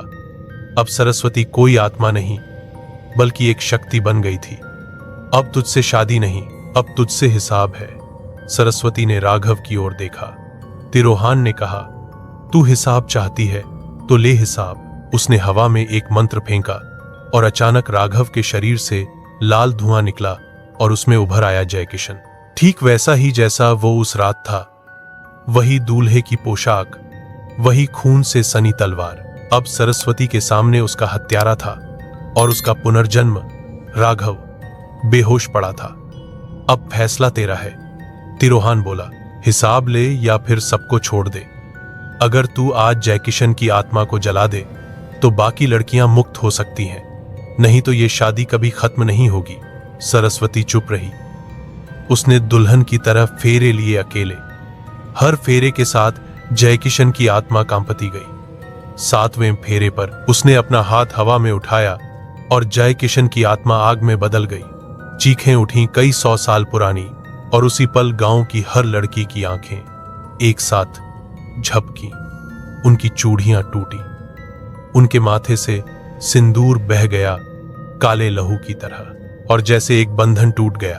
अब सरस्वती कोई आत्मा नहीं बल्कि एक शक्ति बन गई थी। अब तुझसे शादी नहीं, अब तुझसे हिसाब है। सरस्वती ने राघव की ओर देखा। तिरोहान ने कहा, तू हिसाब चाहती है तो ले हिसाब। उसने हवा में एक मंत्र फेंका और अचानक राघव के शरीर से लाल धुआं निकला और उसमें उभर आया जयकिशन, ठीक वैसा ही जैसा वो उस रात था। वही दूल्हे की पोशाक, वही खून से सनी तलवार। अब सरस्वती के सामने उसका हत्यारा था और उसका पुनर्जन्म राघव बेहोश पड़ा था। अब फैसला तेरा है। तिरोहान बोला, हिसाब ले या फिर सबको छोड़ दे। अगर तू आज जयकिशन की आत्मा को जला दे तो बाकी लड़कियां मुक्त हो सकती हैं, नहीं तो ये शादी कभी खत्म नहीं होगी। सरस्वती चुप रही। उसने दुल्हन की तरफ फेरे लिए अकेले। हर फेरे के साथ जयकिशन की आत्मा कांपती गई। 7वें फेरे पर उसने अपना हाथ हवा में उठाया और जयकिशन की आत्मा आग में बदल गई। चीखें उठी कई 100 साल पुरानी और उसी पल गांव की हर लड़की की आंखें एक साथ झपकी। उनकी चूड़ियां टूटी, उनके माथे से सिंदूर बह गया काले लहू की तरह, और जैसे एक बंधन टूट गया।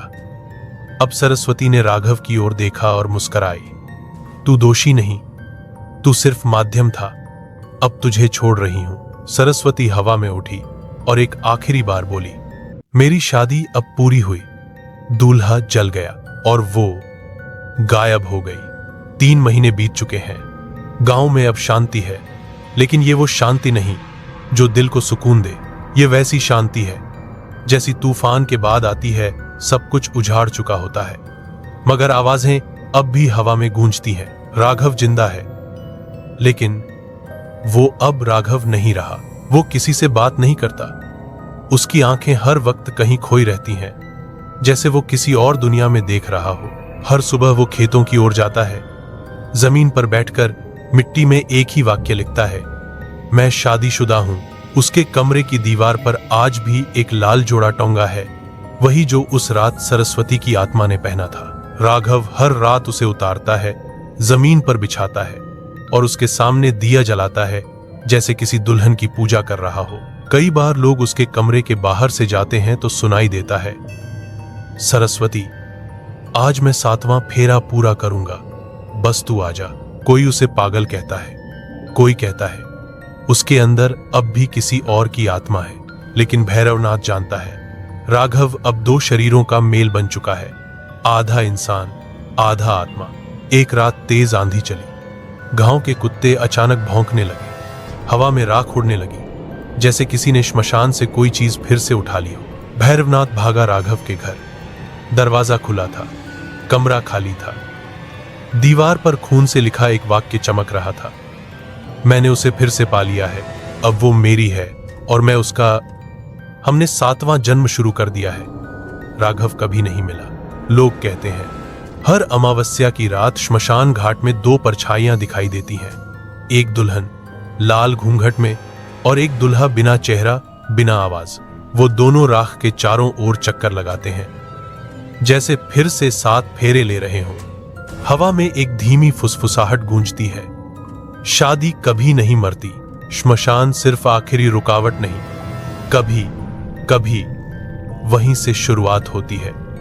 अब सरस्वती ने राघव की ओर देखा और मुस्कुराई। तू दोषी नहीं, तू सिर्फ माध्यम था। अब तुझे छोड़ रही हूं। सरस्वती हवा में उठी और एक आखिरी बार बोली, मेरी शादी अब पूरी हुई। दूल्हा जल गया और वो गायब हो गई। 3 महीने बीत चुके हैं। गांव में अब शांति है, लेकिन ये वो शांति नहीं जो दिल को सुकून दे। ये वैसी शांति है जैसी तूफान के बाद आती है, सब कुछ उजाड़ चुका होता है, मगर आवाजें अब भी हवा में गूंजती हैं। राघव जिंदा है, लेकिन वो अब राघव नहीं रहा। वो किसी से बात नहीं करता। उसकी आंखें हर वक्त कहीं खोई रहती हैं, जैसे वो किसी और दुनिया में देख रहा हो। हर सुबह वो खेतों की ओर जाता है, जमीन पर बैठकर मिट्टी में एक ही वाक्य लिखता है, मैं शादीशुदा हूं। उसके कमरे की दीवार पर आज भी एक लाल जोड़ा टंगा है, वही जो उस रात सरस्वती की आत्मा ने पहना था। राघव हर रात उसे उतारता है, जमीन पर बिछाता है और उसके सामने दिया जलाता है, जैसे किसी दुल्हन की पूजा कर रहा हो। कई बार लोग उसके कमरे के बाहर से जाते हैं तो सुनाई देता है, सरस्वती, आज मैं 7वां फेरा पूरा करूंगा, बस तू आजा। कोई उसे पागल कहता है, कोई कहता है उसके अंदर अब भी किसी और की आत्मा है, लेकिन भैरवनाथ जानता है, राघव अब 2 शरीरों का मेल बन चुका है, आधा इंसान, आधा आत्मा। एक रात तेज आंधी चली, गांव के कुत्ते अचानक भौंकने लगे, हवा में राख उड़ने लगी, जैसे किसी ने श्मशान से कोई चीज फिर से उठा ली हो। भैरवनाथ भागा राघव के घर। दरवाजा खुला था, कमरा खाली था, दीवार पर खून से लिखा एक वाक्य चमक रहा था, मैंने उसे फिर से पा लिया है, अब वो मेरी है और मैं उसका। हमने 7वां जन्म शुरू कर दिया है। राघव कभी नहीं मिला। लोग कहते हैं हर अमावस्या की रात श्मशान घाट में 2 परछाइयां दिखाई देती हैं, एक दुल्हन लाल घूंघट में और एक दुल्हा बिना चेहरा बिना आवाज। वो दोनों राख के चारों ओर चक्कर लगाते हैं, जैसे फिर से 7 फेरे ले रहे हों। हवा में एक धीमी फुसफुसाहट गूंजती है, शादी कभी नहीं मरती, श्मशान सिर्फ आखिरी रुकावट नहीं, कभी कभी वहीं से शुरुआत होती है।